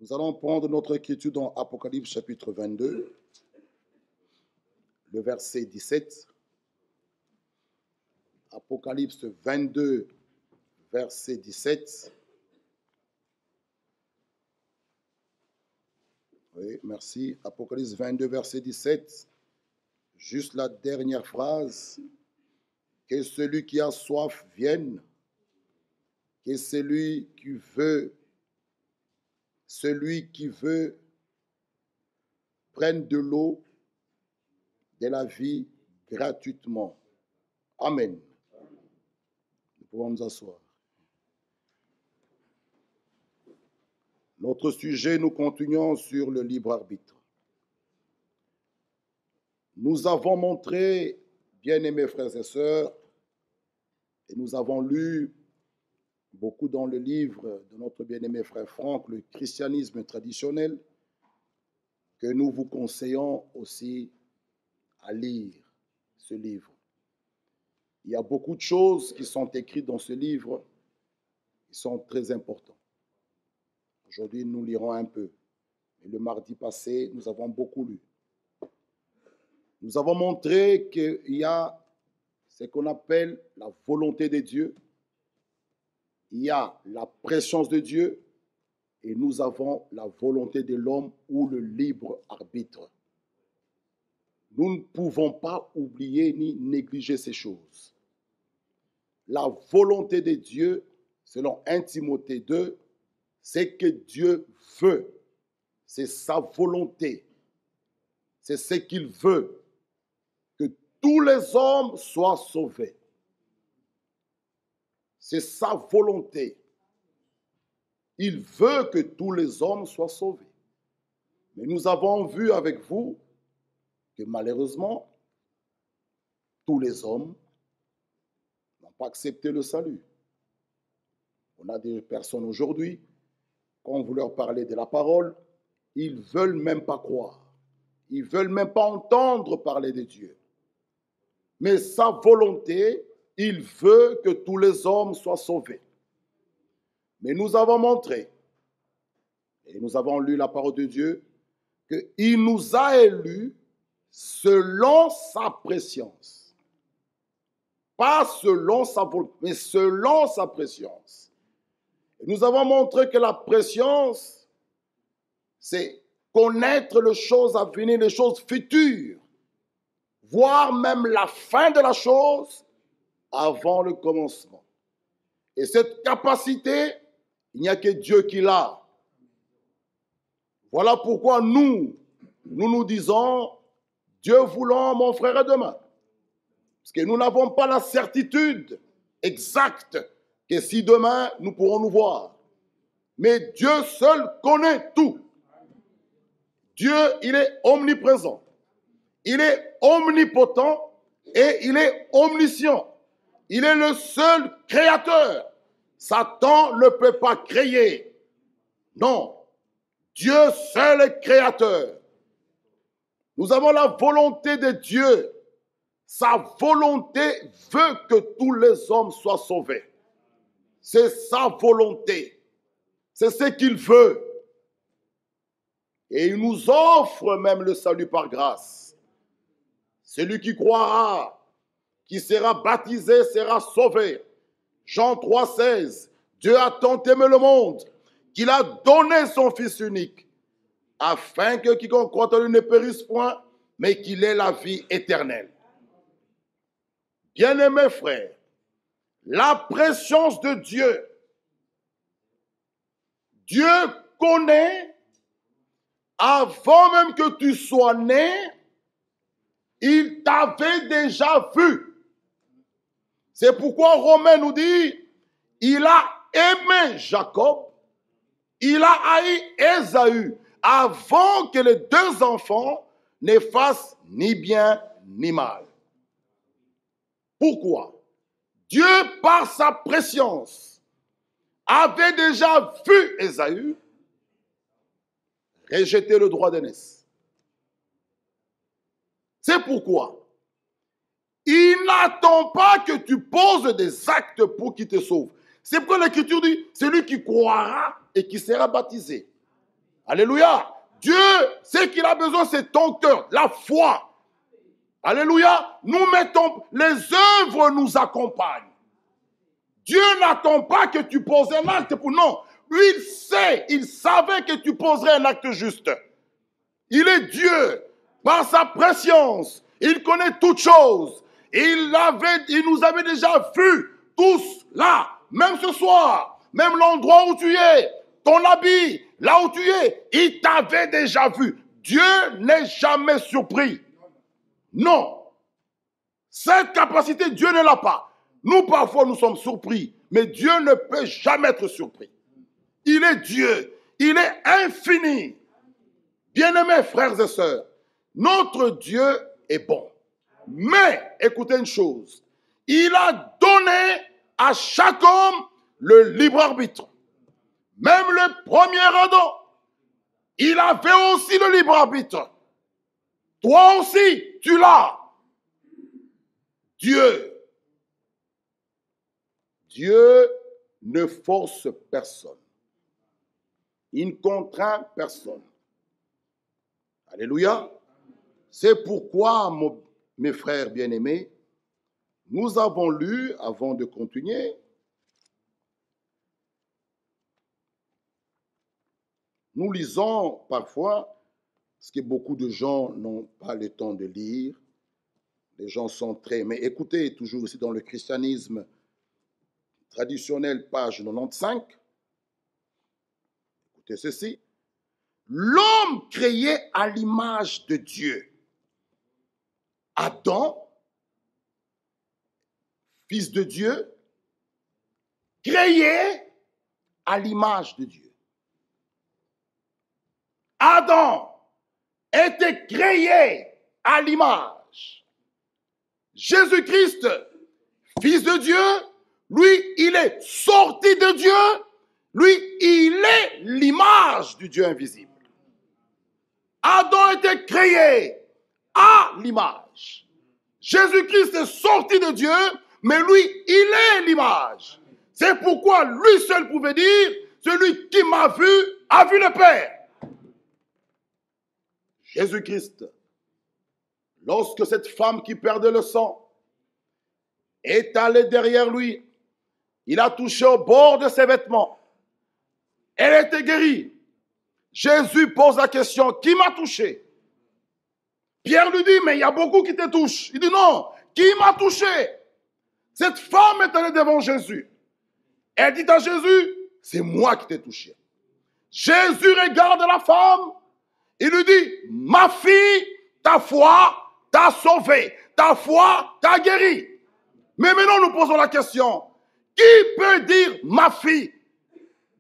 Nous allons prendre notre écriture dans Apocalypse chapitre 22, le verset 17. Apocalypse 22, verset 17. Oui, merci. Apocalypse 22, verset 17. Juste la dernière phrase. Que celui qui a soif vienne. Que celui qui veut prenne de l'eau de la vie gratuitement. Amen. Nous pouvons nous asseoir. Notre sujet, nous continuons sur le libre arbitre. Nous avons montré, bien-aimés frères et sœurs, et nous avons lu beaucoup dans le livre de notre bien-aimé frère Franck, le christianisme traditionnel, que nous vous conseillons aussi à lire ce livre. Il y a beaucoup de choses qui sont écrites dans ce livre qui sont très importantes. Aujourd'hui, nous lirons un peu. Et le mardi passé, nous avons beaucoup lu. Nous avons montré qu'il y a ce qu'on appelle la volonté de Dieu, il y a la préscience de Dieu et nous avons la volonté de l'homme ou le libre arbitre. Nous ne pouvons pas oublier ni négliger ces choses. La volonté de Dieu, selon 1 Timothée 2, c'est que Dieu veut. C'est sa volonté. C'est ce qu'il veut. Que tous les hommes soient sauvés. C'est sa volonté. Il veut que tous les hommes soient sauvés. Mais nous avons vu avec vous que malheureusement, tous les hommes n'ont pas accepté le salut. On a des personnes aujourd'hui, quand vous leur parlez de la parole, ils ne veulent même pas croire. Ils ne veulent même pas entendre parler de Dieu. Mais sa volonté, il veut que tous les hommes soient sauvés. Mais nous avons montré, et nous avons lu la parole de Dieu, qu'il nous a élus selon sa préscience. Pas selon sa volonté, mais selon sa préscience. Et nous avons montré que la préscience, c'est connaître les choses à venir, les choses futures, voire même la fin de la chose avant le commencement. Et cette capacité, il n'y a que Dieu qui l'a. Voilà pourquoi nous disons, Dieu voulant, mon frère, est demain. Parce que nous n'avons pas la certitude exacte que si demain, nous pourrons nous voir. Mais Dieu seul connaît tout. Dieu, il est omniprésent. Il est omnipotent et il est omniscient. Il est le seul créateur. Satan ne peut pas créer. Non. Dieu seul est créateur. Nous avons la volonté de Dieu. Sa volonté veut que tous les hommes soient sauvés. C'est sa volonté. C'est ce qu'il veut. Et il nous offre même le salut par grâce. Celui qui croira, qui sera baptisé, sera sauvé. Jean 3,16. Dieu a tant aimé le monde qu'il a donné son Fils unique, afin que quiconque croit en lui ne périsse point, mais qu'il ait la vie éternelle. Bien-aimés frères, la préscience de Dieu, Dieu connaît, avant même que tu sois né, il t'avait déjà vu. C'est pourquoi Romains nous dit, il a aimé Jacob, il a haï Ésaü, avant que les deux enfants ne fassent ni bien ni mal. Pourquoi? Dieu, par sa préscience, avait déjà vu Ésaü rejeter le droit d'aînesse. C'est pourquoi il n'attend pas que tu poses des actes pour qu'il te sauve. C'est pourquoi l'Écriture dit, celui qui croira et qui sera baptisé. Alléluia. Dieu, ce qu'il a besoin, c'est ton cœur, la foi. Alléluia. Nous mettons, les œuvres nous accompagnent. Dieu n'attend pas que tu poses un acte pour non. Lui, il savait que tu poserais un acte juste. Il est Dieu. Par sa préscience, il connaît toutes choses. Il nous avait déjà vus tous là, même ce soir, même l'endroit où tu es, ton habit, là où tu es, il t'avait déjà vu. Dieu n'est jamais surpris. Non. Cette capacité, Dieu ne l'a pas. Nous, parfois, nous sommes surpris, mais Dieu ne peut jamais être surpris. Il est Dieu. Il est infini. Bien-aimés frères et sœurs, notre Dieu est bon. Mais, écoutez une chose, il a donné à chaque homme le libre arbitre. Même le premier Adam, il avait aussi le libre arbitre. Toi aussi, tu l'as. Dieu ne force personne. Il ne contraint personne. Alléluia. C'est pourquoi, mes frères bien-aimés, nous avons lu, avant de continuer, nous lisons parfois, parce que beaucoup de gens n'ont pas le temps de lire, les gens sont très... Mais écoutez, toujours aussi dans le christianisme traditionnel, page 95, écoutez ceci. L'homme créé à l'image de Dieu. Adam, fils de Dieu, créé à l'image de Dieu. Adam était créé à l'image. Jésus-Christ, fils de Dieu, lui, il est sorti de Dieu. Lui, il est l'image du Dieu invisible. Adam était créé à l'image. Jésus-Christ est sorti de Dieu, mais lui, il est l'image. C'est pourquoi lui seul pouvait dire, celui qui m'a vu, a vu le Père. Jésus-Christ, lorsque cette femme qui perdait le sang est allée derrière lui, il a touché au bord de ses vêtements. Elle était guérie. Jésus pose la question, qui m'a touché? Pierre lui dit, mais il y a beaucoup qui te touchent. Il dit, non, qui m'a touché? Cette femme est allée devant Jésus. Elle dit à Jésus, c'est moi qui t'ai touché. Jésus regarde la femme. Il lui dit, ma fille, ta foi t'a sauvée. Ta foi t'a guérie. Mais maintenant, nous posons la question, qui peut dire ma fille?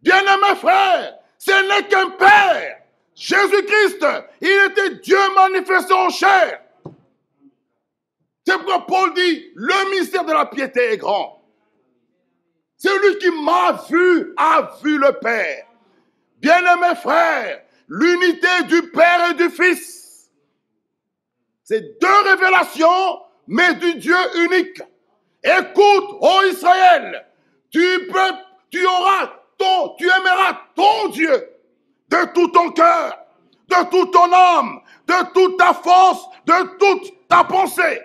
Bien-aimés frères, ce n'est qu'un Père. Jésus-Christ, il était Dieu manifesté en chair. C'est pourquoi Paul dit, le mystère de la piété est grand. Celui qui m'a vu a vu le Père. Bien-aimés frères, l'unité du Père et du Fils, c'est deux révélations, mais du Dieu unique. Écoute, ô Israël, tu aimeras ton Dieu de tout ton cœur, de toute ton âme, de toute ta force, de toute ta pensée.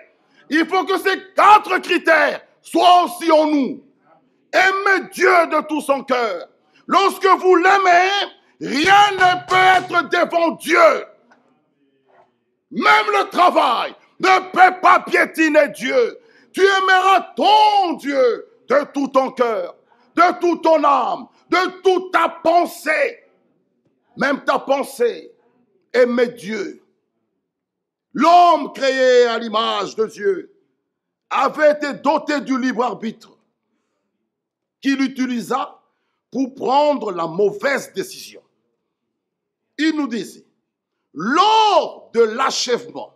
Il faut que ces 4 critères soient aussi en nous. Aimer Dieu de tout son cœur. Lorsque vous l'aimez, rien ne peut être devant Dieu. Même le travail ne peut pas piétiner Dieu. Tu aimeras ton Dieu de tout ton cœur, de toute ton âme, de toute ta pensée. Même ta pensée. Aimer Dieu. L'homme créé à l'image de Dieu avait été doté du libre arbitre qu'il utilisa pour prendre la mauvaise décision. Il nous disait, lors de l'achèvement,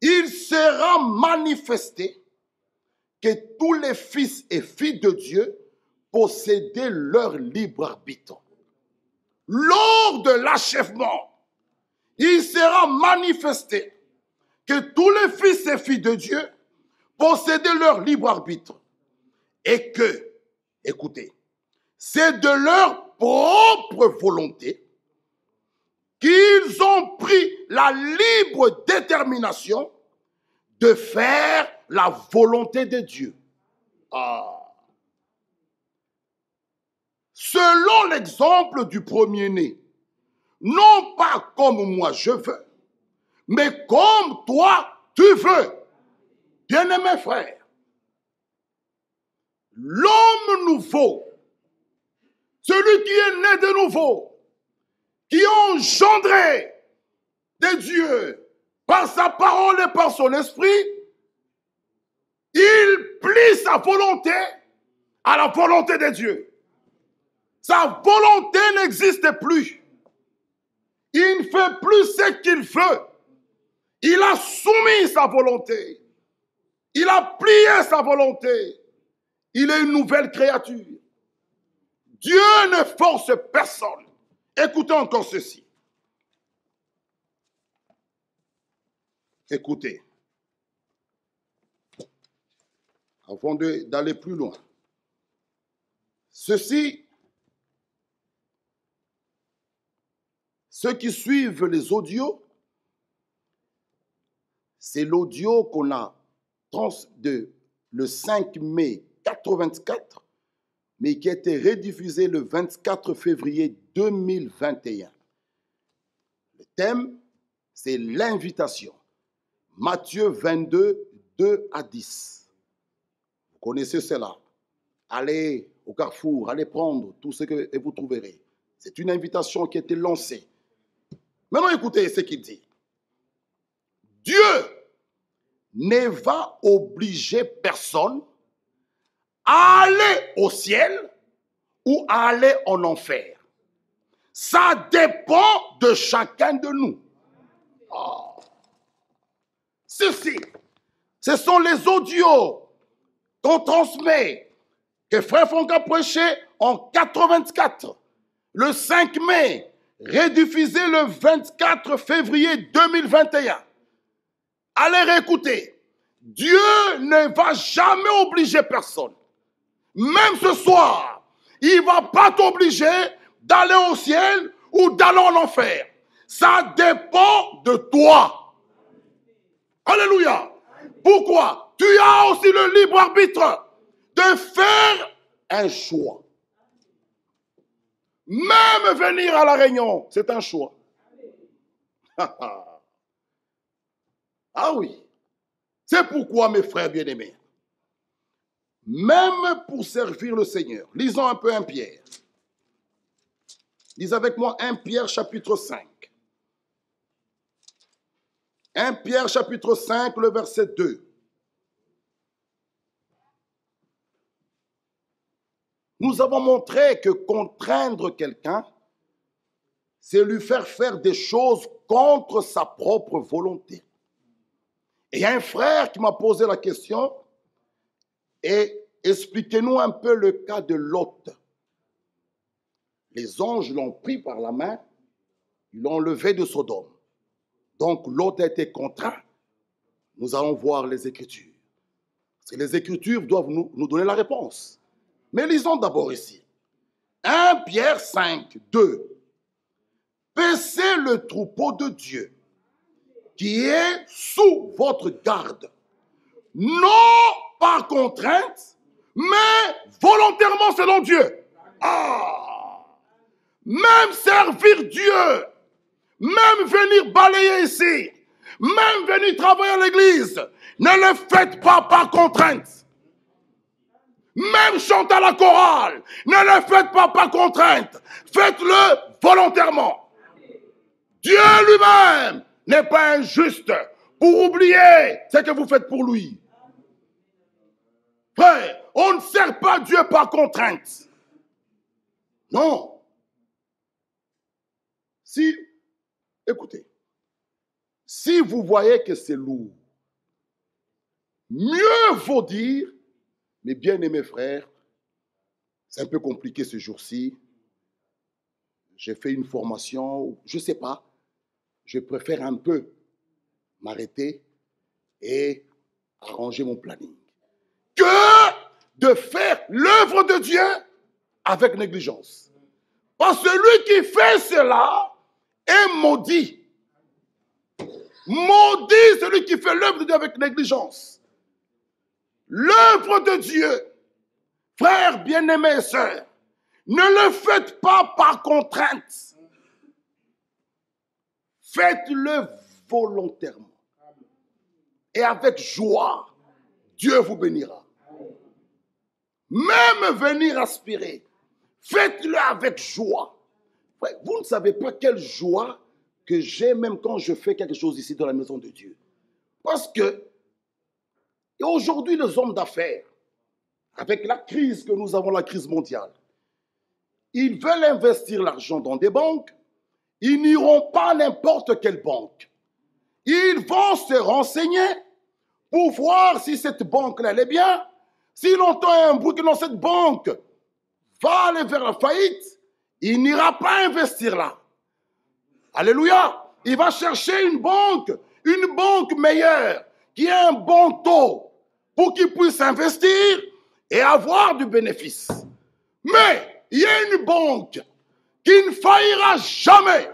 il sera manifesté que tous les fils et filles de Dieu possédaient leur libre arbitre. Lors de l'achèvement, il sera manifesté que tous les fils et filles de Dieu possédaient leur libre arbitre. Et que, écoutez, c'est de leur propre volonté qu'ils ont pris la libre détermination de faire la volonté de Dieu. Ah. Selon l'exemple du premier-né, non pas comme moi je veux, mais comme toi tu veux. Bien-aimés frères, l'homme nouveau, celui qui est né de nouveau, qui est engendré de Dieu par sa parole et par son esprit, il plie sa volonté à la volonté de Dieu. Sa volonté n'existe plus. Il ne fait plus ce qu'il veut. Il a soumis sa volonté. Il a plié sa volonté. Il est une nouvelle créature. Dieu ne force personne. Écoutez encore ceci. Écoutez. Avant d'aller plus loin. Ceux qui suivent les audios, c'est l'audio qu'on a le 5 mai 84, mais qui a été rediffusé le 24 février 2021. Le thème, c'est l'invitation. Matthieu 22, 2 à 10. Vous connaissez cela. Allez au carrefour, allez prendre tout ce que vous trouverez. C'est une invitation qui a été lancée. Maintenant, écoutez ce qu'il dit. Dieu ne va obliger personne à aller au ciel ou à aller en enfer. Ça dépend de chacun de nous. Oh. Ceci, ce sont les audios qu'on transmet, que Frère Franck a prêché en 84, le 5 mai, rediffusé le 24 février 2021. Allez réécouter. Dieu ne va jamais obliger personne. Même ce soir, il ne va pas t'obliger d'aller au ciel ou d'aller en enfer. Ça dépend de toi. Alléluia. Pourquoi? Tu as aussi le libre arbitre de faire un choix. Même venir à la réunion, c'est un choix. Ah oui. C'est pourquoi, mes frères bien-aimés, même pour servir le Seigneur, lisons un peu 1 Pierre. Lisez avec moi 1 Pierre chapitre 5. 1 Pierre chapitre 5, le verset 2. Nous avons montré que contraindre quelqu'un, c'est lui faire des choses contre sa propre volonté. Et il y a un frère qui m'a posé la question, et expliquez-nous un peu le cas de Lot. Les anges l'ont pris par la main, ils l'ont enlevé de Sodome. Donc Lot a été contraint. Nous allons voir les Écritures. Parce que les Écritures doivent nous donner la réponse. Mais lisons d'abord ici. 1 Pierre 5, 2. Paissez le troupeau de Dieu qui est sous votre garde, non par contrainte, mais volontairement selon Dieu. Ah! Même servir Dieu, même venir balayer ici, même venir travailler à l'église, ne le faites pas par contrainte. Même chanter à la chorale, ne le faites pas par contrainte. Faites-le volontairement. Dieu lui-même n'est pas injuste pour oublier ce que vous faites pour lui. Frère, on ne sert pas Dieu par contrainte. Non. Écoutez, si vous voyez que c'est lourd, mieux vaut dire, mes bien-aimés frères, c'est un peu compliqué ce jour-ci, j'ai fait une formation, je ne sais pas, je préfère un peu m'arrêter et arranger mon planning, que de faire l'œuvre de Dieu avec négligence. Parce que celui qui fait cela est maudit. Maudit celui qui fait l'œuvre de Dieu avec négligence. L'œuvre de Dieu, frères bien-aimés et sœurs, ne le faites pas par contrainte. Faites-le volontairement. Et avec joie, Dieu vous bénira. Même venir aspirer, faites-le avec joie. Vous ne savez pas quelle joie que j'ai même quand je fais quelque chose ici dans la maison de Dieu. Parce que aujourd'hui, les hommes d'affaires, avec la crise que nous avons, la crise mondiale, ils veulent investir l'argent dans des banques. Ils n'iront pas à n'importe quelle banque. Ils vont se renseigner pour voir si cette banque-là elle est bien. S'il entend un bruit que dans cette banque va aller vers la faillite, il n'ira pas investir là. Alléluia. Il va chercher une banque meilleure, qui a un bon taux, pour qu'il puisse investir et avoir du bénéfice. Mais il y a une banque qui ne faillira jamais.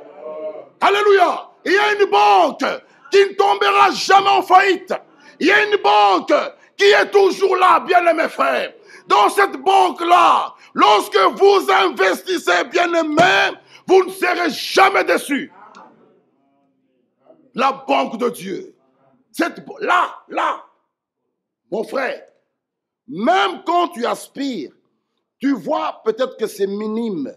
Alléluia. Il y a une banque qui ne tombera jamais en faillite. Il y a une banque qui est toujours là, bien-aimés frères. Dans cette banque-là, lorsque vous investissez, bien-aimés, vous ne serez jamais déçus. La banque de Dieu. Là, mon frère, même quand tu aspires, tu vois peut-être que c'est minime.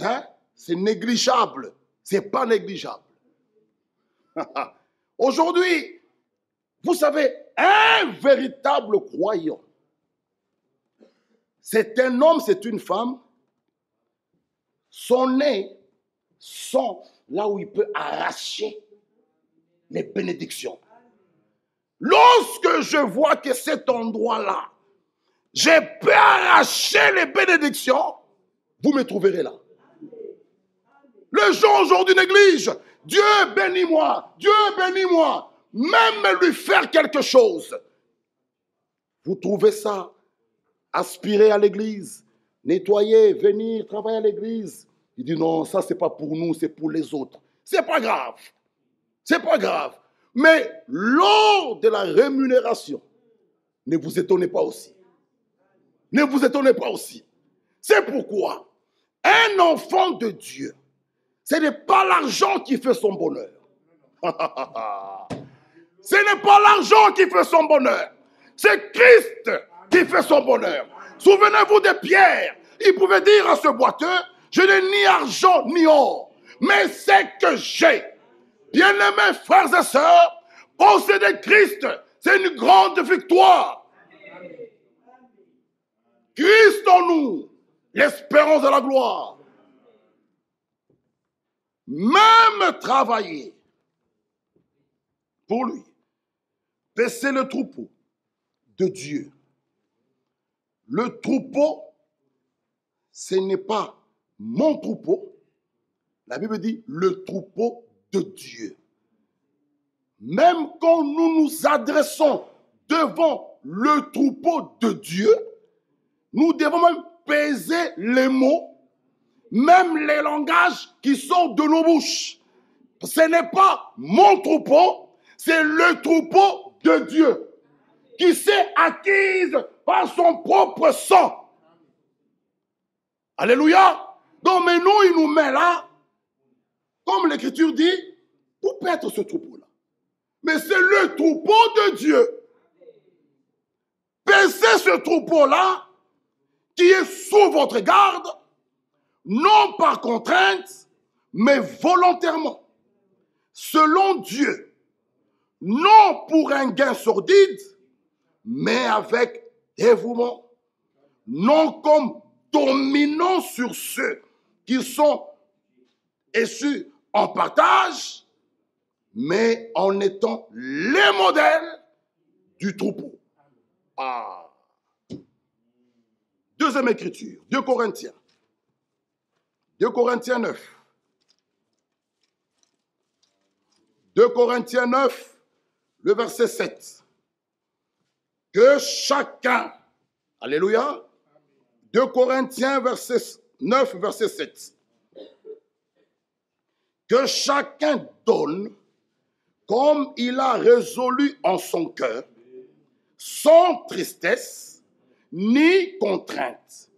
Hein? C'est négligeable. C'est pas négligeable. Aujourd'hui, vous savez, un véritable croyant, c'est un homme, c'est une femme, son nez sont là où il peut arracher les bénédictions. Lorsque je vois que cet endroit-là, je peux arracher les bénédictions, vous me trouverez là. Les gens aujourd'hui négligent. Dieu bénis-moi, Dieu bénis-moi. Même lui faire quelque chose. Vous trouvez ça? Aspirer à l'église, nettoyer, venir, travailler à l'église. Il dit non, ça c'est pas pour nous, c'est pour les autres. C'est pas grave. C'est pas grave. Mais lors de la rémunération, ne vous étonnez pas aussi. Ne vous étonnez pas aussi. C'est pourquoi un enfant de Dieu, ce n'est pas l'argent qui fait son bonheur. Ce n'est pas l'argent qui fait son bonheur. C'est Christ qui fait son bonheur. Souvenez-vous de Pierre. Il pouvait dire à ce boiteux, je n'ai ni argent ni or, mais c'est que j'ai. Bien-aimés frères et sœurs, posséder Christ, c'est une grande victoire. Christ en nous, l'espérance de la gloire. Même travailler pour lui, paisser le troupeau de Dieu. Le troupeau, ce n'est pas mon troupeau. La Bible dit le troupeau de Dieu. Même quand nous nous adressons devant le troupeau de Dieu, nous devons même peser les mots, même les langages qui sortent de nos bouches. Ce n'est pas mon troupeau, c'est le troupeau de Dieu qui s'est acquise par son propre sang. Alléluia. Donc maintenant, il nous met là, comme l'Écriture dit, pour paître ce troupeau-là. Mais c'est le troupeau de Dieu. Paissez ce troupeau-là qui est sous votre garde, non par contrainte, mais volontairement, selon Dieu, non pour un gain sordide, mais avec dévouement, non comme dominant sur ceux qui sont issus en partage, mais en étant les modèles du troupeau. Ah. Deuxième écriture, 2 Corinthiens. 2 Corinthiens 9. 2 Corinthiens 9, le verset 7. Que chacun, alléluia, 2 Corinthiens 9, verset 7. que chacun donne comme il a résolu en son cœur, sans tristesse ni contrainte.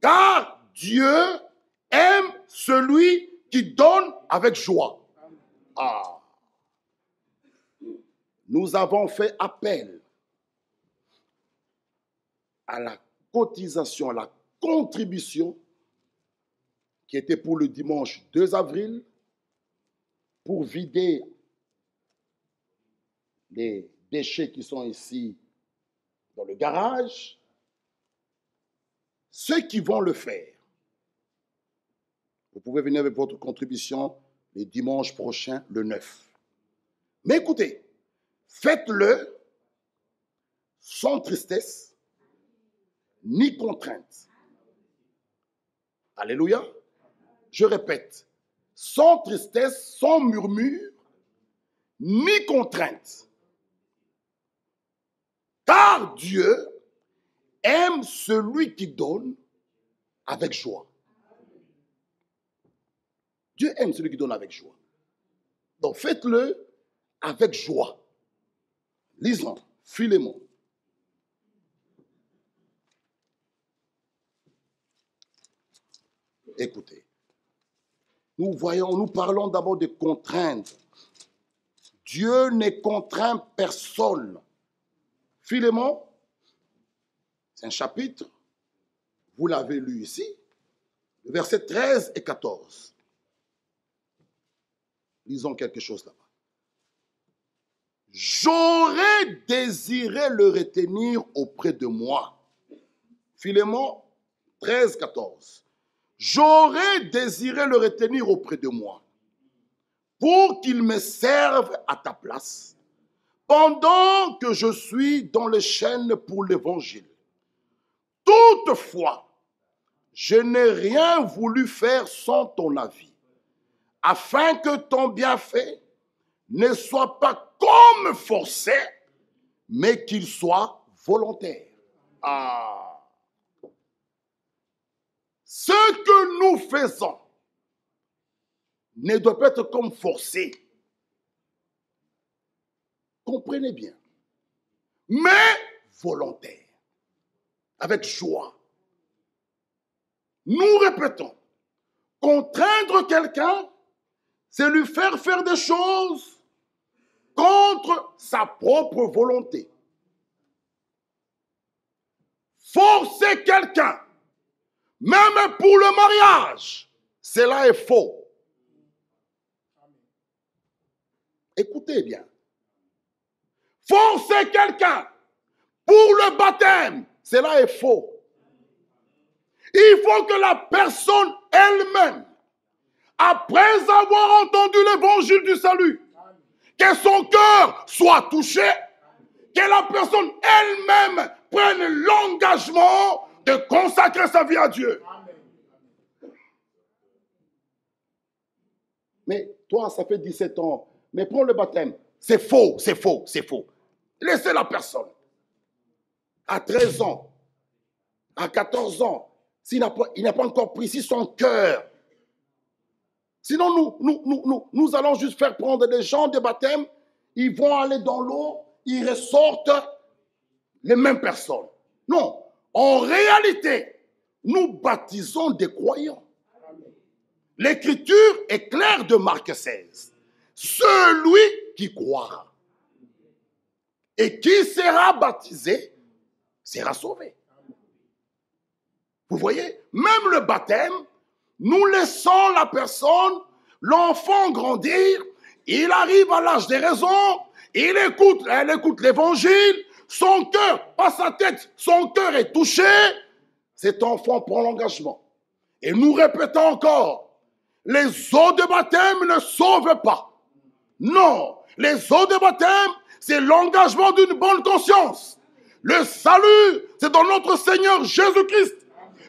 Car Dieu aime celui qui donne avec joie. Ah. Nous avons fait appel à la cotisation, à la contribution qui était pour le dimanche 2 avril pour vider les déchets qui sont ici dans le garage. Ceux qui vont le faire, vous pouvez venir avec votre contribution le dimanche prochain, le 9. Mais écoutez, faites-le sans tristesse ni contrainte. Alléluia. Je répète, sans tristesse, sans murmure, ni contrainte. Car Dieu aime celui qui donne avec joie. Dieu aime celui qui donne avec joie. Donc faites-le avec joie. Lisons, Philémon. Écoutez, nous parlons d'abord de contraintes. Dieu ne contraint personne. Philémon, c'est un chapitre, vous l'avez lu ici, versets 13 et 14. Lisons quelque chose là-bas. J'aurais désiré le retenir auprès de moi. Philémon 13, 14. J'aurais désiré le retenir auprès de moi pour qu'il me serve à ta place pendant que je suis dans les chaînes pour l'évangile. Toutefois, je n'ai rien voulu faire sans ton avis, afin que ton bienfait ne soit pas comme forcé, mais qu'il soit volontaire. Ah. Ce que nous faisons ne doit pas être comme forcé. Comprenez bien. Mais volontaire. Avec joie. Nous répétons. Contraindre quelqu'un, c'est lui faire des choses contre sa propre volonté. Forcer quelqu'un, même pour le mariage, cela est faux. Écoutez bien. Forcer quelqu'un pour le baptême, cela est faux. Il faut que la personne elle-même, après avoir entendu l'évangile du salut, que son cœur soit touché, que la personne elle-même prenne l'engagement de consacrer sa vie à Dieu. Mais toi, ça fait 17 ans, mais prends le baptême. C'est faux, c'est faux, c'est faux. Laissez la personne. À 13 ans, à 14 ans, s'il n'a pas encore pris son cœur. Sinon, nous allons juste faire prendre des gens de baptême, ils vont aller dans l'eau, ils ressortent les mêmes personnes. Non, en réalité, nous baptisons des croyants. L'écriture est claire de Marc 16. Celui qui croira et qui sera baptisé sera sauvé. Vous voyez, même le baptême, nous laissons la personne, l'enfant grandir, il arrive à l'âge des raisons, elle écoute l'évangile, son cœur, pas sa tête, son cœur est touché, cet enfant prend l'engagement. Et nous répétons encore, les eaux de baptême ne sauvent pas. Non, les eaux de baptême, c'est l'engagement d'une bonne conscience. Le salut, c'est dans notre Seigneur Jésus-Christ.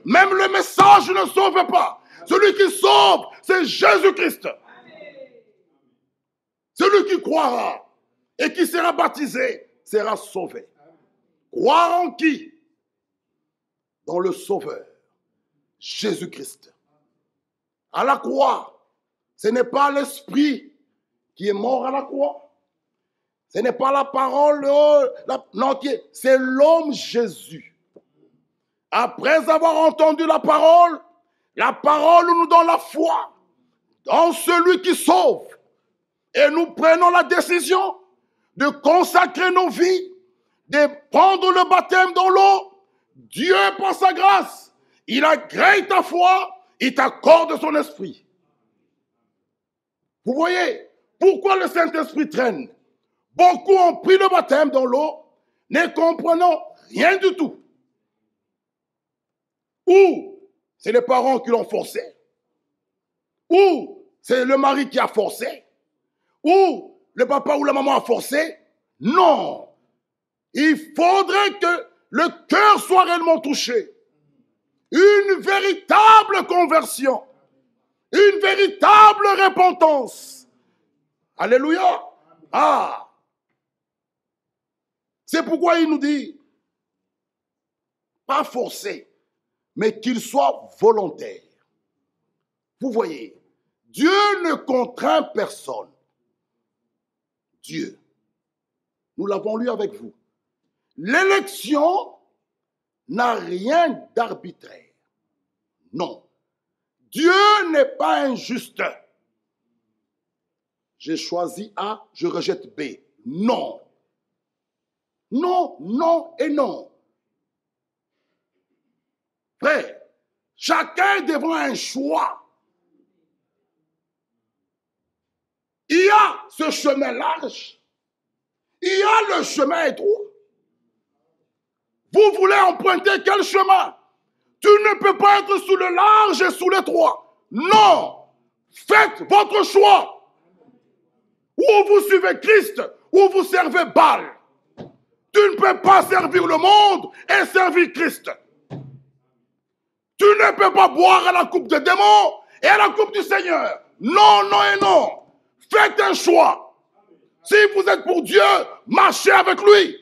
Même le message ne sauve pas. Celui qui sauve, c'est Jésus-Christ. Celui qui croira et qui sera baptisé sera sauvé. Croire en qui? Dans le Sauveur, Jésus-Christ. À la croix, Ce n'est pas l'esprit qui est mort à la croix. Ce n'est pas la parole, non, c'est l'homme Jésus. Après avoir entendu la parole nous donne la foi en celui qui sauve. Et nous prenons la décision de consacrer nos vies, de prendre le baptême dans l'eau. Dieu, par sa grâce, il agrée ta foi, il t'accorde son esprit. Vous voyez, pourquoi le Saint-Esprit traîne? Beaucoup ont pris le baptême dans l'eau, ne comprenant rien du tout. Ou c'est les parents qui l'ont forcé, ou c'est le mari qui a forcé, ou le papa ou la maman a forcé. Non, il faudrait que le cœur soit réellement touché. Une véritable conversion, une véritable repentance. Alléluia. Ah, c'est pourquoi il nous dit, pas forcé, mais qu'il soit volontaire. Vous voyez, Dieu ne contraint personne. Dieu, nous l'avons lu avec vous. L'élection n'a rien d'arbitraire. Non. Dieu n'est pas injuste. J'ai choisi A, je rejette B. Non. Non, non et non. Frère, chacun est devant un choix. Il y a ce chemin large, il y a le chemin étroit. Vous voulez emprunter quel chemin? Tu ne peux pas être sous le large et sous l'étroit. Non! Faites votre choix. Ou vous suivez Christ, ou vous servez Baal. Tu ne peux pas servir le monde et servir Christ. Tu ne peux pas boire à la coupe des démons et à la coupe du Seigneur. Non, non et non. Faites un choix. Si vous êtes pour Dieu, marchez avec lui.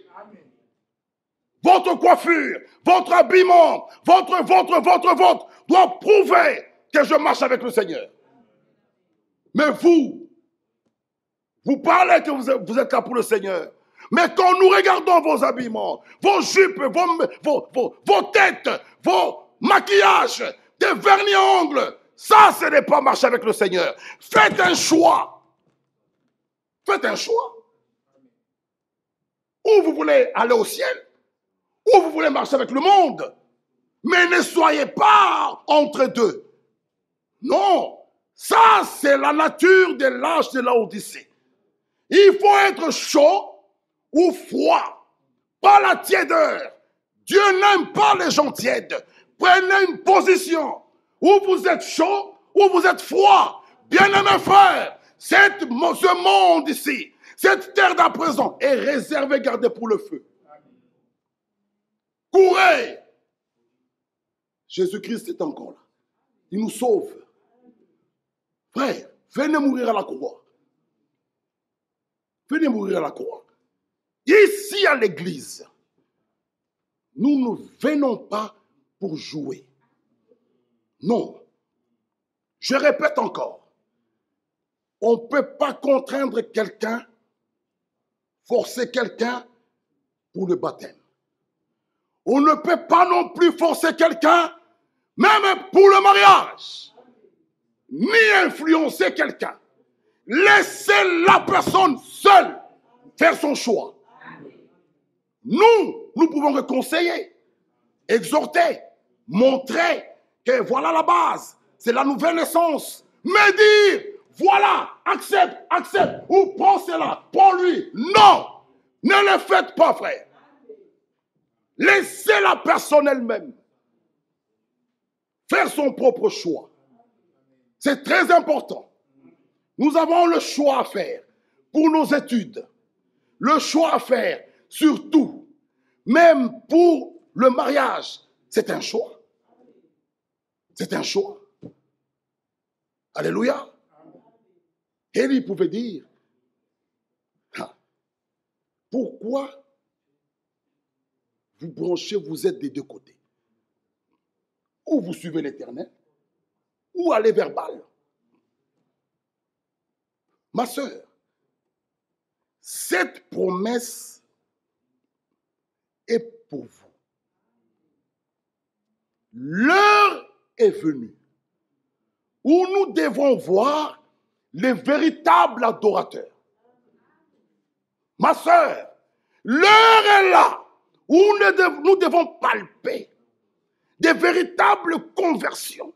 Votre coiffure, votre habillement, votre doit prouver que je marche avec le Seigneur. Mais vous parlez que vous êtes là pour le Seigneur. Mais quand nous regardons vos habillements, vos jupes, vos têtes, vos maquillages, des vernis à ongles, ça, ce n'est pas marcher avec le Seigneur. Faites un choix. Faites un choix. Ou vous voulez aller au ciel, ou vous voulez marcher avec le monde. Mais ne soyez pas entre deux. Non, ça c'est la nature de l'âge de Laodicée. Il faut être chaud ou froid, pas la tiédeur. Dieu n'aime pas les gens tièdes. Prenez une position où vous êtes chaud ou vous êtes froid. Bien-aimés frères, ce monde ici, cette terre d'à présent est réservée, gardée pour le feu. Courez! Jésus-Christ est encore là. Il nous sauve. Frère, venez mourir à la croix. Venez mourir à la croix. Ici à l'église, nous ne venons pas pour jouer. Non. Je répète encore. On ne peut pas contraindre quelqu'un, forcer quelqu'un pour le baptême. On ne peut pas non plus forcer quelqu'un, même pour le mariage, ni influencer quelqu'un. Laissez la personne seule faire son choix. Nous pouvons que conseiller, exhorter, montrer que voilà la base, c'est la nouvelle naissance. Mais dire, voilà, accepte, ou prends cela, prends-lui. Non, ne le faites pas, frère. Laissez la personne elle-même faire son propre choix. C'est très important. Nous avons le choix à faire pour nos études, le choix à faire sur tout, même pour le mariage. C'est un choix. C'est un choix. Alléluia. Élie pouvait dire, pourquoi vous branchez, vous êtes des deux côtés? Ou vous suivez l'Éternel, ou allez vers Baal. Ma sœur, cette promesse est pour vous. L'heure est venue où nous devons voir les véritables adorateurs. Ma sœur, l'heure est là où nous devons palper des véritables conversions,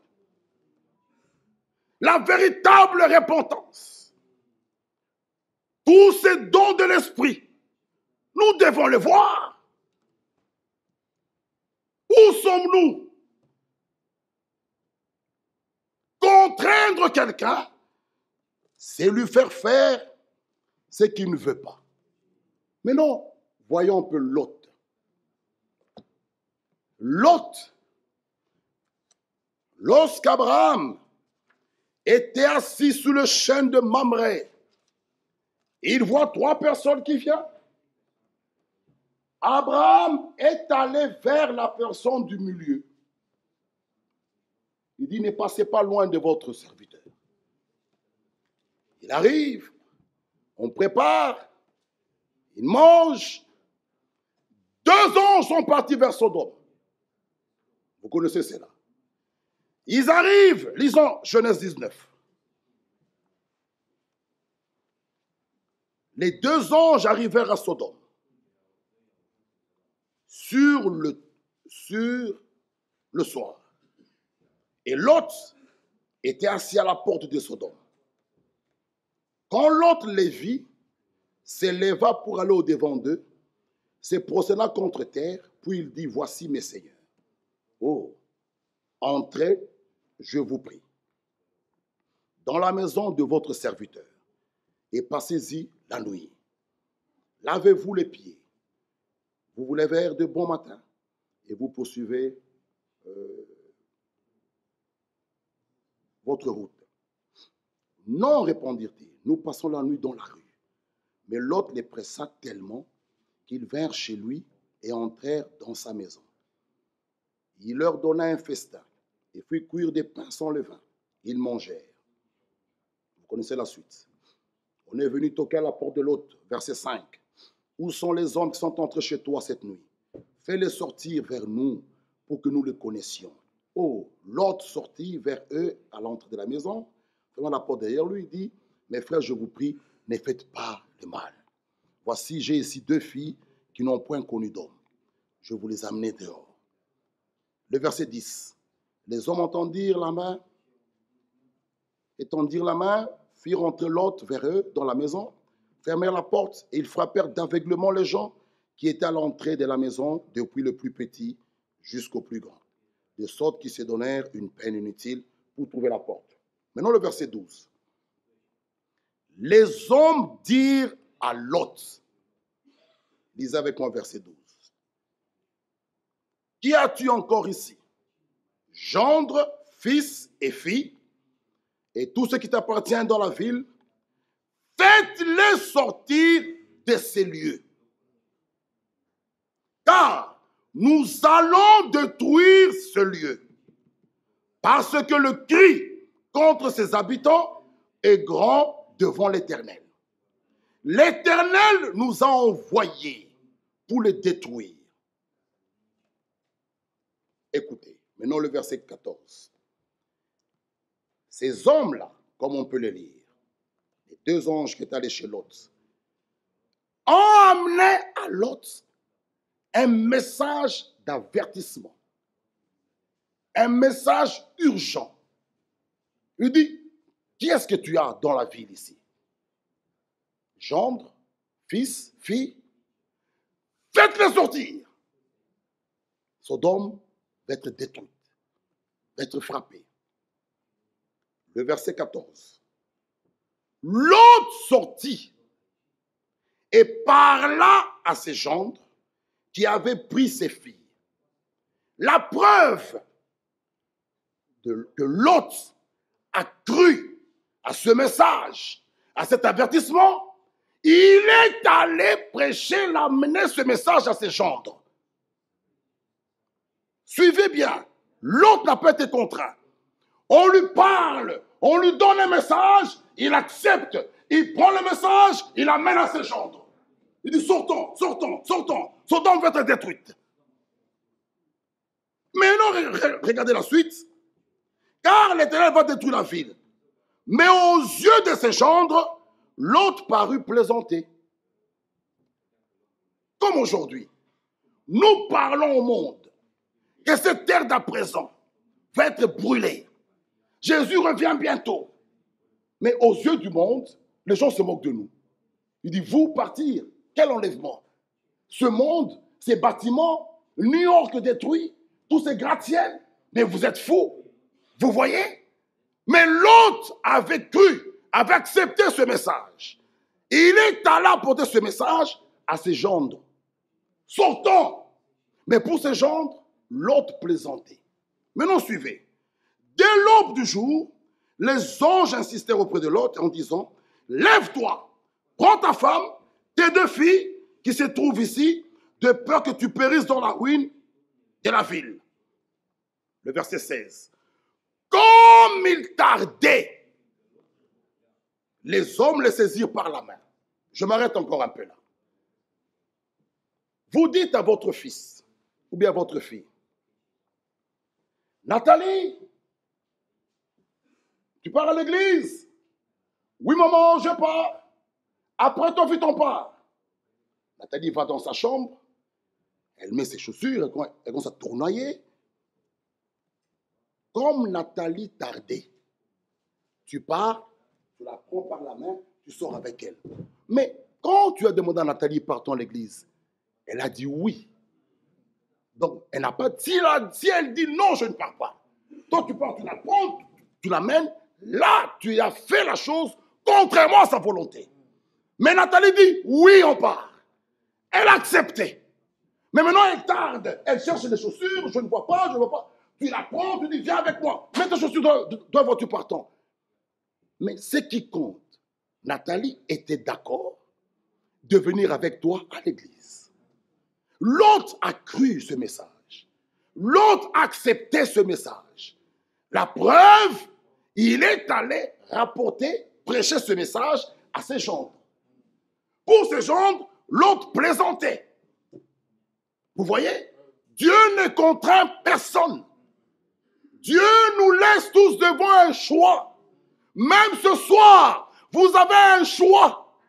la véritable repentance. Tous ces dons de l'esprit, nous devons les voir. Où sommes-nous? Contraindre quelqu'un, c'est lui faire ce qu'il ne veut pas. Mais non, voyons un peu Lot. Lot, lorsqu'Abraham était assis sous le chêne de Mamré, il voit 3 personnes qui viennent. Abraham est allé vers la personne du milieu. Il dit, ne passez pas loin de votre serviteur. Il arrive, on prépare, il mange. 2 anges sont partis vers Sodome. Vous connaissez cela. Ils arrivent, lisons Genèse 19. Les 2 anges arrivèrent à Sodome. Sur le soir. Et Lot était assis à la porte de Sodome. Quand Lot les vit, s'éleva pour aller au-devant d'eux, se prosternant contre terre, puis il dit, voici mes seigneurs. Oh, entrez, je vous prie, dans la maison de votre serviteur, et passez-y la nuit. Lavez-vous les pieds. Vous vous levez de bon matin et vous poursuivez votre route. Non, répondirent-ils, nous passons la nuit dans la rue. Mais Lot les pressa tellement qu'ils vinrent chez lui et entrèrent dans sa maison. Il leur donna un festin et fit cuire des pains sans levain. Ils mangèrent. Vous connaissez la suite. On est venu toquer à la porte de Lot, verset 5. Où sont les hommes qui sont entrés chez toi cette nuit? Fais-les sortir vers nous pour que nous les connaissions. Oh, Lot sortit vers eux à l'entrée de la maison, fermant la porte derrière lui, il dit, mes frères, je vous prie, ne faites pas le mal. Voici, j'ai ici 2 filles qui n'ont point connu d'homme. Je vous les amener dehors. Le verset 10. Les hommes entendirent la main, firent entrer Lot vers eux dans la maison, fermèrent la porte et ils frappèrent d'aveuglement les gens qui étaient à l'entrée de la maison, depuis le plus petit jusqu'au plus grand, de sorte qu'ils se donnèrent une peine inutile pour trouver la porte. Maintenant le verset 12. Les hommes dirent à Lot, lisez avec moi verset 12. Qui as-tu encore ici? Gendre, fils et filles, et tout ce qui t'appartient dans la ville, faites-les sortir de ces lieux. Car nous allons détruire ce lieu, parce que le cri contre ses habitants est grand devant l'Éternel. L'Éternel nous a envoyés pour les détruire. Écoutez, maintenant le verset 14. Ces hommes-là, comme on peut le lire, les 2 anges qui étaient allés chez Lot, ont amené à Lot un message d'avertissement, un message urgent. Il dit, qui est-ce que tu as dans la ville ici? Gendre, fils, fille, faites-les sortir. Sodome va être détruite, va être frappée. Le verset 14. Lot sortit et parla à ses gendres qui avaient pris ses filles. La preuve que Lot a cru à ce message, à cet avertissement, il est allé prêcher, l'amener ce message à ses gendres. Suivez bien, Lot n'a pas été contraint. On lui parle, on lui donne un message, il accepte, Il prend le message, il l'amène à ses gendres. Il dit, sortons, sortons, sortons. Sodome va être détruite. Mais non, regardez la suite. Car l'Éternel va détruire la ville. Mais aux yeux de ses gendres, Lot parut plaisanter. Comme aujourd'hui, nous parlons au monde que cette terre d'à présent va être brûlée. Jésus revient bientôt. Mais aux yeux du monde, les gens se moquent de nous. Il dit, vous partir, quel enlèvement. Ce monde, ces bâtiments, New York détruit, tous ces gratte-ciels, mais vous êtes fous. Vous voyez? Mais l'autre avait cru, avait accepté ce message. Il est allé apporter ce message à ses gendres. Sortons. Mais pour ses gendres, l'autre plaisantait. Maintenant, suivez. Dès l'aube du jour, les anges insistèrent auprès de l'autre en disant, lève-toi, prends ta femme, tes 2 filles qui se trouvent ici, de peur que tu périsses dans la ruine de la ville. Le verset 16. Comme il tardait, les hommes les saisirent par la main. Je m'arrête encore un peu là. Vous dites à votre fils, ou bien à votre fille, Nathalie, tu pars à l'église? Oui, maman, je pars. Après ton fils, on part. Nathalie va dans sa chambre, elle met ses chaussures, elle commence à tournoyer. Comme Nathalie tardait, tu pars, tu la prends par la main, tu sors avec elle. Mais quand tu as demandé à Nathalie, partons à l'église, elle a dit oui. Donc, elle n'a pas dit, si elle dit non, je ne pars pas. Toi, tu pars, tu la prends, tu l'amènes, là, tu as fait la chose contrairement à sa volonté. Mais Nathalie dit oui, on part. Elle a accepté. Mais maintenant, elle tarde. Elle cherche les chaussures, je ne vois pas, je ne vois pas. Tu la prends, tu dis, viens avec moi. Mets tes chaussures dans la voiture partant. Mais ce qui compte, Nathalie était d'accord de venir avec toi à l'église. L'autre a cru ce message. L'autre a accepté ce message. La preuve, il est allé rapporter, prêcher ce message à ses gendres. Pour ses gendres, l'autre plaisantait. Vous voyez? Dieu ne contraint personne. Dieu nous laisse tous devant un choix. Même ce soir, vous avez un choix.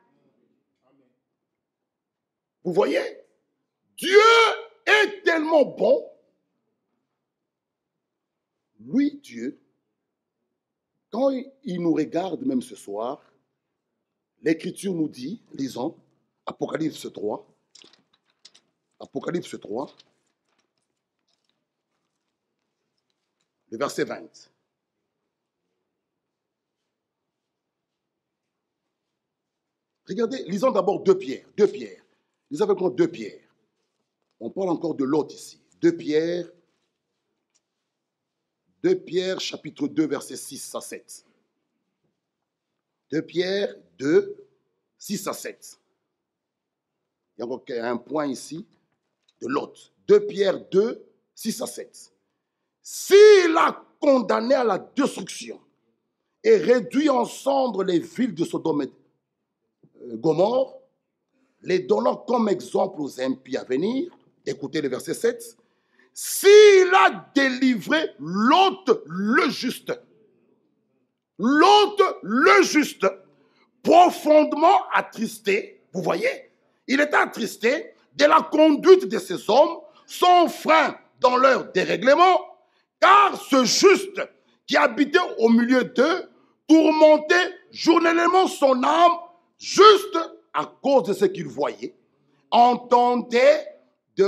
Vous voyez? Dieu est tellement bon. Lui, Dieu, quand il nous regarde même ce soir, l'Écriture nous dit, lisons, Apocalypse 3, Apocalypse 3, le verset 20. Regardez, lisons d'abord 2 Pierre. 2 Pierre. Lisons avec moi 2 Pierre. On parle encore de l'autre ici. 2 Pierre. 2 Pierre, chapitre 2, verset 6 à 7. 2 Pierre 2, 6 à 7. Il y a encore un point ici de l'autre. 2 Pierre 2, 6 à 7. S'il a condamné à la destruction et réduit en cendres les villes de Sodome et Gomorrhe, les donnant comme exemple aux impies à venir, écoutez le verset 7, s'il a délivré Lot le juste, profondément attristé, vous voyez, il était attristé de la conduite de ces hommes, sans frein dans leur dérèglement, car ce juste qui habitait au milieu d'eux tourmentait journellement son âme juste à cause de ce qu'il voyait, entendait de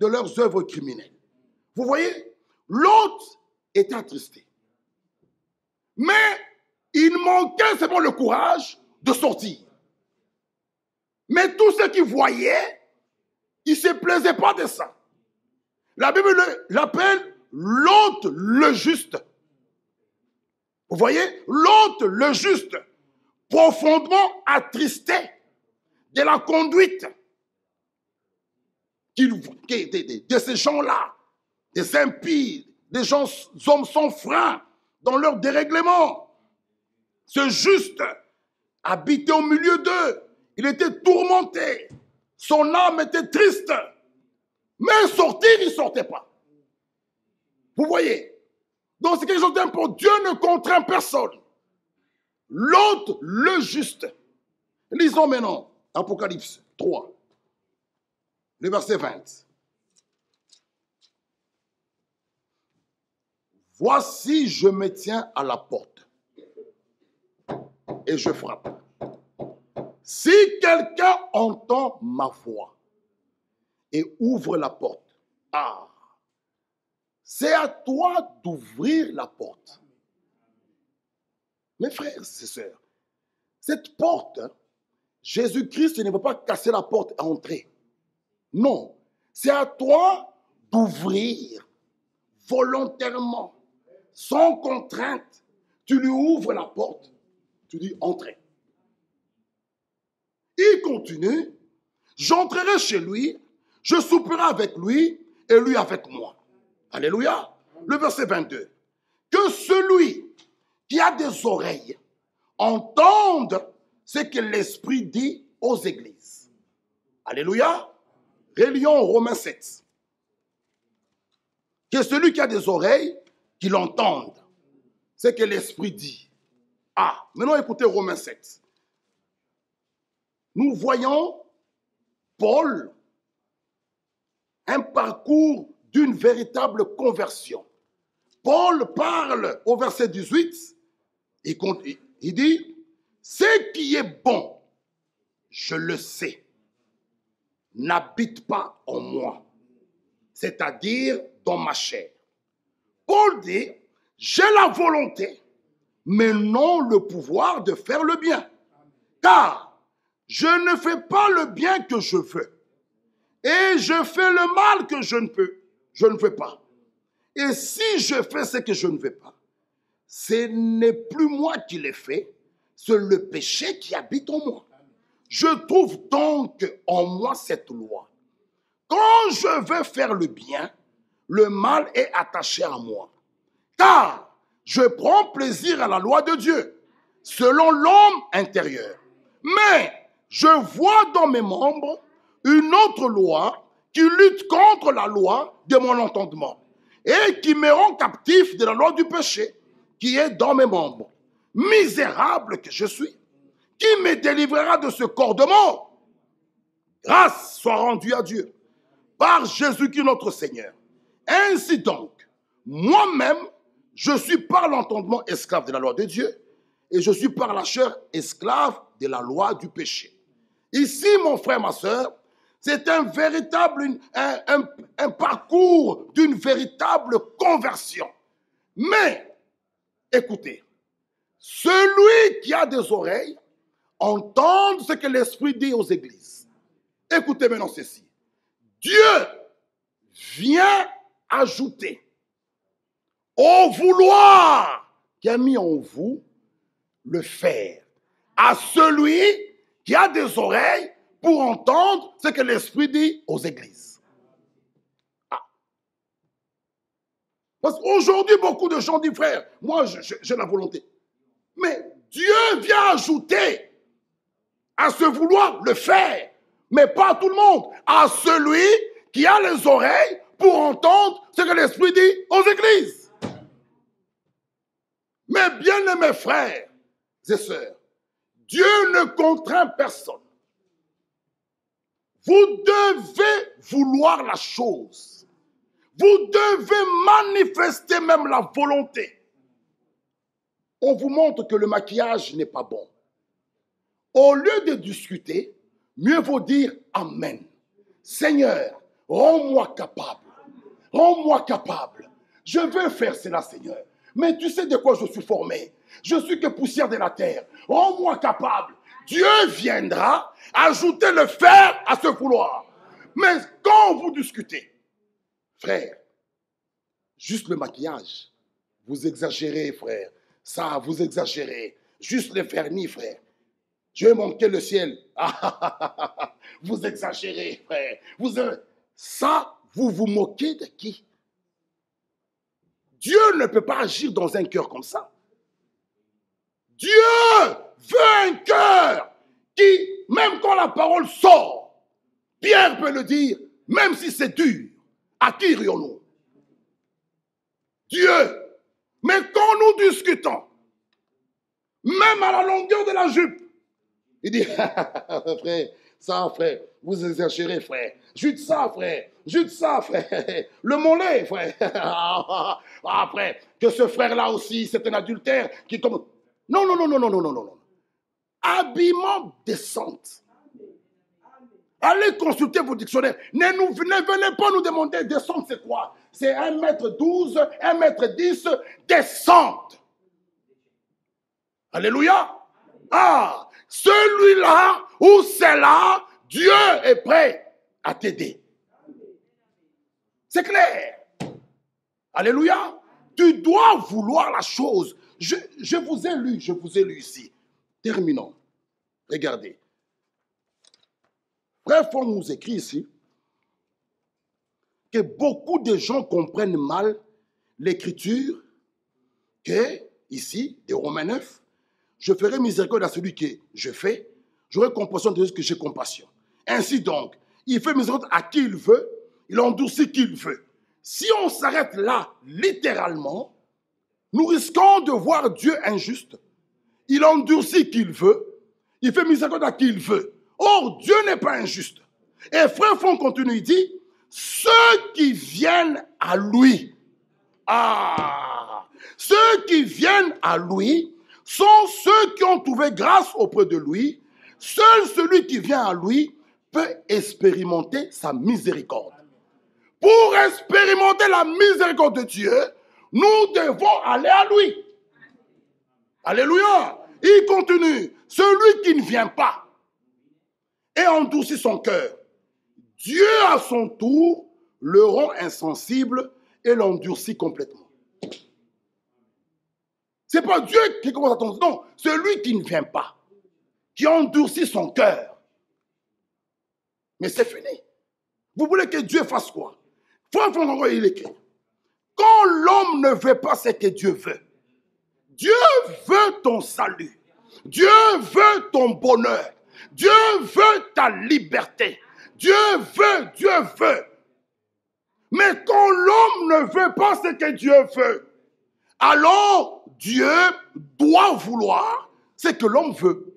leurs œuvres criminelles. Vous voyez, l'autre était attristé. Mais il manquait seulement le courage de sortir. Mais tous ceux qui voyaient, ils ne se plaisaient pas de ça. La Bible l'appelle l'autre le juste. Vous voyez, l'autre le juste, profondément attristé de la conduite de ces gens-là, des impies, des hommes sans frein dans leur dérèglement. Ce juste habitait au milieu d'eux. Il était tourmenté. Son âme était triste. Mais sortir, il ne sortait pas. Vous voyez? Donc c'est quelque chose d'important. Dieu ne contraint personne. L'autre, le juste. Lisons maintenant Apocalypse 3, le verset 20. Voici, je me tiens à la porte et je frappe. Si quelqu'un entend ma voix et ouvre la porte, c'est à toi d'ouvrir la porte. Mes frères et sœurs, cette porte, Jésus-Christ ne veut pas casser la porte et entrer. Non, c'est à toi d'ouvrir volontairement, sans contrainte. Tu lui ouvres la porte, tu dis entrez. Il continue, j'entrerai chez lui, je souperai avec lui et lui avec moi. Alléluia. Le verset 22. Que celui qui a des oreilles entende ce que l'Esprit dit aux églises. Alléluia. Relions Romains 7. Que celui qui a des oreilles, qu'il entende ce que l'Esprit dit. Maintenant écoutez Romains 7. Nous voyons Paul, un parcours d'une véritable conversion. Paul parle au verset 18, il dit, ce qui est bon, je le sais, n'habite pas en moi, c'est-à-dire dans ma chair. Paul dit, j'ai la volonté, mais non le pouvoir de faire le bien. Car je ne fais pas le bien que je veux. Et je fais le mal que je ne veux pas. Et si je fais ce que je ne veux pas, ce n'est plus moi qui l'ai fait, c'est le péché qui habite en moi. Je trouve donc en moi cette loi. Quand je veux faire le bien, le mal est attaché à moi. Car je prends plaisir à la loi de Dieu, selon l'homme intérieur. Mais je vois dans mes membres une autre loi qui lutte contre la loi de mon entendement et qui me rend captif de la loi du péché qui est dans mes membres. Misérable que je suis, qui me délivrera de ce corps de mort? Grâce soit rendue à Dieu par Jésus-Christ notre Seigneur. Ainsi donc, moi-même, je suis par l'entendement esclave de la loi de Dieu et je suis par la chair esclave de la loi du péché. Ici, mon frère, ma soeur, c'est un véritable un parcours d'une véritable conversion. Mais, écoutez, celui qui a des oreilles entende ce que l'Esprit dit aux églises. Écoutez maintenant ceci. Dieu vient ajouter au vouloir qui a mis en vous le faire à celui qui a des oreilles pour entendre ce que l'Esprit dit aux églises. Parce qu'aujourd'hui, beaucoup de gens disent, frère, moi j'ai la volonté. Mais Dieu vient ajouter à ce vouloir le faire, mais pas à tout le monde, à celui qui a les oreilles pour entendre ce que l'Esprit dit aux églises. Mais bien-aimés frères et sœurs, Dieu ne contraint personne. Vous devez vouloir la chose. Vous devez manifester même la volonté. On vous montre que le maquillage n'est pas bon. Au lieu de discuter, mieux vaut dire Amen. Seigneur, rends-moi capable. Rends-moi capable. Je veux faire cela, Seigneur. Mais tu sais de quoi je suis formé. Je suis que poussière de la terre. Rends-moi capable. Dieu viendra ajouter le faire à ce vouloir. Mais quand vous discutez, frère, juste le maquillage, vous exagérez, frère. Ça, vous exagérez. Juste le vernis, frère. Je vais manquer le ciel. Vous exagérez, frère. Ça, vous vous moquez de qui? Dieu ne peut pas agir dans un cœur comme ça. Dieu veut un cœur qui, même quand la parole sort, Pierre peut le dire, même si c'est dur, à qui irions-nous? Dieu. Mais quand nous discutons, même à la longueur de la jupe, il dit, frère, ça, frère, vous exagérez, frère. Jute ça, frère. Jute ça, frère. Le mollet, frère. Ah, frère, que ce frère-là aussi, c'est un adultère qui comme... Non, non, non, non, non, non, non, non. Habillement décente. Allez consulter vos dictionnaires. Ne venez pas nous demander descente, c'est quoi? C'est 1m12, 1m10, descente. Alléluia. Ah, celui-là ou celle-là, Dieu est prêt à t'aider. C'est clair. Alléluia. Tu dois vouloir la chose. Je vous ai lu ici. Terminons. Regardez. Frère Fond nous écrit ici que beaucoup de gens comprennent mal l'écriture que, ici, des Romains 9, je ferai miséricorde à celui que je fais, j'aurai compassion de celui que j'ai compassion. Ainsi donc, il fait miséricorde à qui il veut, il endurcit qui il veut. Si on s'arrête là, littéralement, nous risquons de voir Dieu injuste. Il endurcit qui il veut, il fait miséricorde à qui il veut. Or, Dieu n'est pas injuste. Et frère Fond continue, il dit, ceux qui viennent à lui, ceux qui viennent à lui sont ceux qui ont trouvé grâce auprès de lui. Seul celui qui vient à lui peut expérimenter sa miséricorde. Pour expérimenter la miséricorde de Dieu, nous devons aller à lui. Alléluia. Il continue. Celui qui ne vient pas et endurcit son cœur, Dieu à son tour le rend insensible et l'endurcit complètement. Ce n'est pas Dieu qui commence à t'endurcir. Non, celui qui ne vient pas, qui endurcit son cœur. Mais c'est fini. Vous voulez que Dieu fasse quoi? Il écrit. Quand l'homme ne veut pas ce que Dieu veut, Dieu veut ton salut. Dieu veut ton bonheur. Dieu veut ta liberté. Dieu veut. Mais quand l'homme ne veut pas ce que Dieu veut, alors Dieu doit vouloir ce que l'homme veut.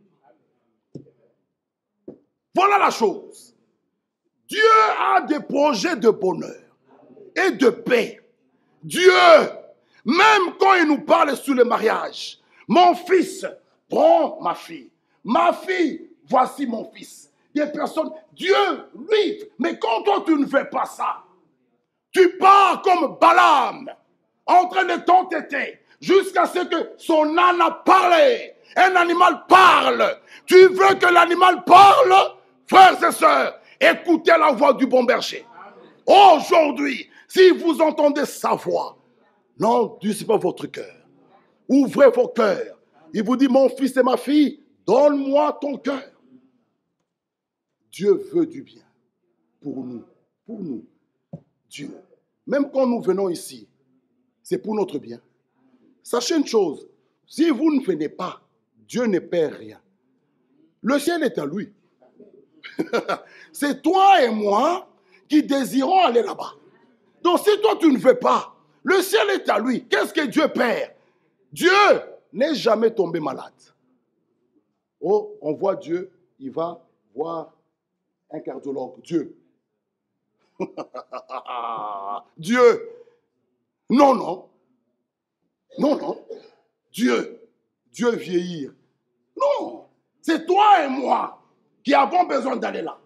Voilà la chose. Dieu a des projets de bonheur et de paix. Dieu, même quand il nous parle sur le mariage, mon fils, prends ma fille. Ma fille, voici mon fils. Des personnes, Dieu, lui, mais quand toi tu ne veux pas ça, tu pars comme Balaam, en train de t'entêter, jusqu'à ce que son âne a parlé. Un animal parle. Tu veux que l'animal parle? Frères et sœurs, écoutez la voix du bon berger. Aujourd'hui, si vous entendez sa voix, n'endurcissez pas votre cœur. Ouvrez vos cœurs. Il vous dit, mon fils et ma fille, donne-moi ton cœur. Dieu veut du bien pour nous. Pour nous. Dieu. Même quand nous venons ici, c'est pour notre bien. Sachez une chose, si vous ne venez pas, Dieu ne perd rien. Le ciel est à lui. C'est toi et moi qui désirons aller là-bas. Donc si toi tu ne veux pas, le ciel est à lui. Qu'est-ce que Dieu perd? Dieu n'est jamais tombé malade. Oh, on voit Dieu, il va voir un cardiologue. Dieu. Dieu. Non, non. Non, non. Dieu. Dieu vieillir. Non. C'est toi et moi qui avons besoin d'aller là.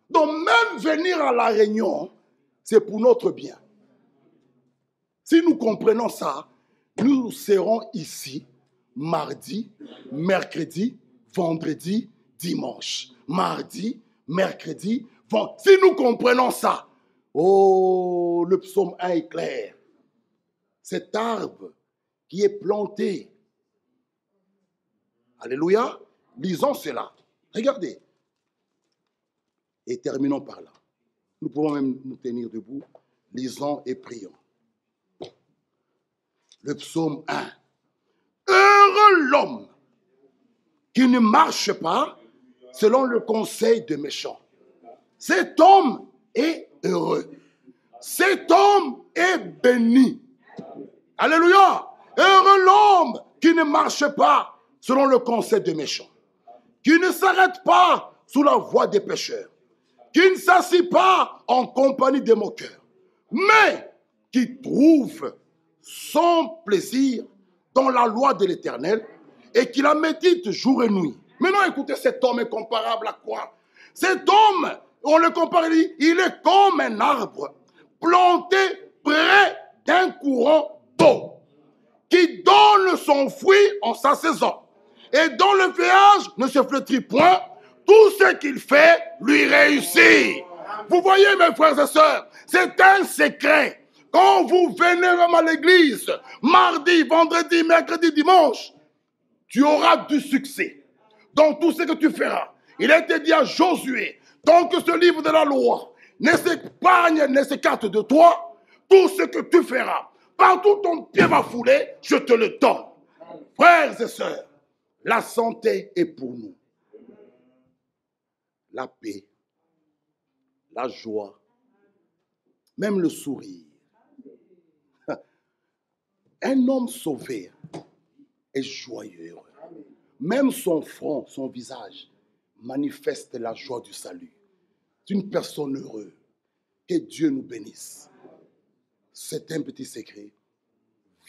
Donc même venir à la réunion, c'est pour notre bien. Si nous comprenons ça, nous serons ici mardi, mercredi, vendredi, dimanche. Mardi, mercredi, vendredi. Si nous comprenons ça, oh, le psaume 1 est clair. Cet arbre qui est planté. Alléluia. Lisons cela. Regardez. Et terminons par là. Nous pouvons même nous tenir debout. Lisons et prions. Le psaume 1. Heureux l'homme qui ne marche pas selon le conseil des méchants. Cet homme est heureux. Cet homme est béni. Alléluia. Heureux l'homme qui ne marche pas selon le conseil des méchants, qui ne s'arrête pas sous la voie des pécheurs, qui ne s'assied pas en compagnie des moqueurs, mais qui trouve son plaisir dans la loi de l'Éternel et qui la médite jour et nuit. Maintenant, écoutez, cet homme est comparable à quoi? Cet homme, on le compare, il est comme un arbre planté près d'un courant d'eau qui donne son fruit en sa saison et dont le feuillage ne se flétrit point. Tout ce qu'il fait lui réussit. Vous voyez, mes frères et sœurs, c'est un secret. Quand vous venez même à l'église, mardi, vendredi, mercredi, dimanche, tu auras du succès dans tout ce que tu feras. Il a été dit à Josué, tant que ce livre de la loi ne s'épargne, ne s'écarte de toi, tout ce que tu feras, partout ton pied va fouler, je te le donne. Frères et sœurs, la santé est pour nous. La paix, la joie, même le sourire. Un homme sauvé est joyeux. Même son front, son visage manifeste la joie du salut. C'est une personne heureuse. Que Dieu nous bénisse. C'est un petit secret.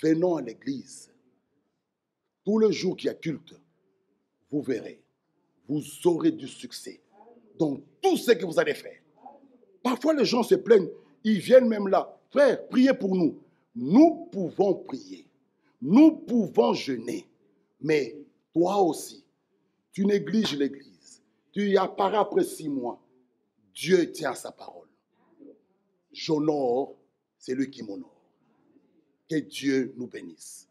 Venons à l'église. Tous les jours qu'il y a culte, vous verrez, vous aurez du succès dans tout ce que vous allez faire. Parfois, les gens se plaignent. Ils viennent même là. Frère, priez pour nous. Nous pouvons prier. Nous pouvons jeûner. Mais toi aussi, tu négliges l'église. Tu y apparais après 6 mois. Dieu tient à sa parole. J'honore celui qui m'honore. Que Dieu nous bénisse.